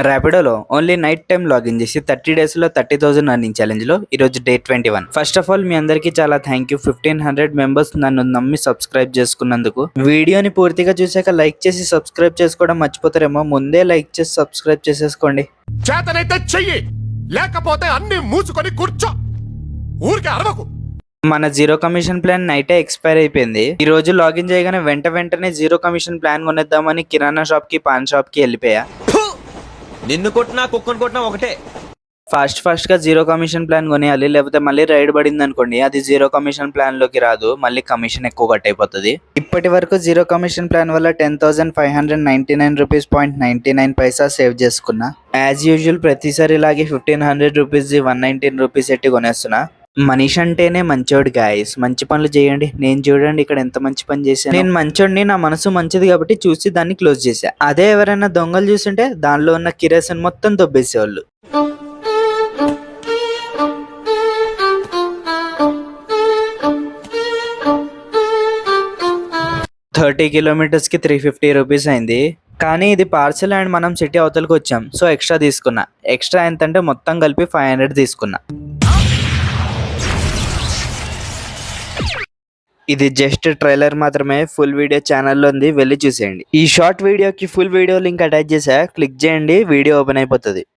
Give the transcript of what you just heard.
ర్యాపిడోలో only night time login చేసి 30 డేస్లో 30,000 earning ఛాలెంజ్లో ఈరోజు డే 21. ఫస్ట్ ఆఫ్ ఆల్ మీ అందరికీ చాలా థ్యాంక్ యూ. 1500 మెంబర్స్ నన్ను నమ్మి సబ్స్క్రైబ్ చేసుకున్నందుకు. వీడియోని పూర్తిగా చూసాక లైక్ చేసి సబ్స్క్రైబ్ చేసుకోవడం మర్చిపోతారేమో, ముందే లైక్ చేసి సబ్స్క్రైబ్ చేసేసుకోండి. చేతనైతే చెయ్యి, లేకపోతే అన్ని మూసుకొని కూర్చో, ఊరికే అరవకు. మన జీరో కమిషన్ ప్లాన్ నైటే ఎక్స్పైర్ అయిపోయింది. ఈ రోజు లాగిన్ చేయగానే వెంటనే జీరో కమిషన్ ప్లాన్ కొనేద్దామని కిరాణా షాప్ కి పాన్ షాప్ కి వెళ్ళిపోయా. నిన్ను కొట్టినా కుక్కను కొట్టినా ఒకటే. ఫాస్ట్ గా జీరో కమిషన్ ప్లాన్ కొనేయాలి, లేకపోతే మళ్ళీ రైడ్ పడింది అనుకోండి, అది జీరో కమిషన్ ప్లాన్ లోకి రాదు, మళ్ళీ కమిషన్ ఎక్కువ కట్ అయిపోతుంది. ఇప్పటి వరకు జీరో కమిషన్ ప్లాన్ వల్ల 10,599 రూపీస్ .99 సేవ్ చేసుకున్నా. యాజ్ యూజువల్ ప్రతిసారి ఇలాగే 1500 రూపీస్ 119 రూపీస్ ఎట్టి కొనేస్తున్నా. మనిషి అంటేనే మంచోడు గాయస్, మంచి పనులు చేయండి. నేను చూడండి ఇక్కడ ఎంత మంచి పని చేశాను. నేను మంచోడిని, నా మనసు మంచిది కాబట్టి చూసి దాన్ని క్లోజ్ చేశా. అదే ఎవరైనా దొంగలు చూస్తుంటే దానిలో ఉన్న కిరోసిన్ మొత్తం దొబ్బేసేవాళ్ళు. 30 కిలోమీటర్స్కి 350 రూపీస్ అయింది. కానీ ఇది పార్సల్ అండ్ మనం సిటీ అవతలకి వచ్చాం, సో ఎక్స్ట్రా తీసుకున్నా. ఎక్స్ట్రా ఎంతంటే మొత్తం కలిపి 500 తీసుకున్నా. ఇది జస్ట్ ట్రైలర్ మాత్రమే, ఫుల్ వీడియో ఛానల్లో ఉంది, వెళ్ళి చూసేయండి. ఈ షార్ట్ వీడియోకి ఫుల్ వీడియో లింక్ అటాచ్ చేసా, క్లిక్ చేయండి, వీడియో ఓపెన్ అయిపోతుంది.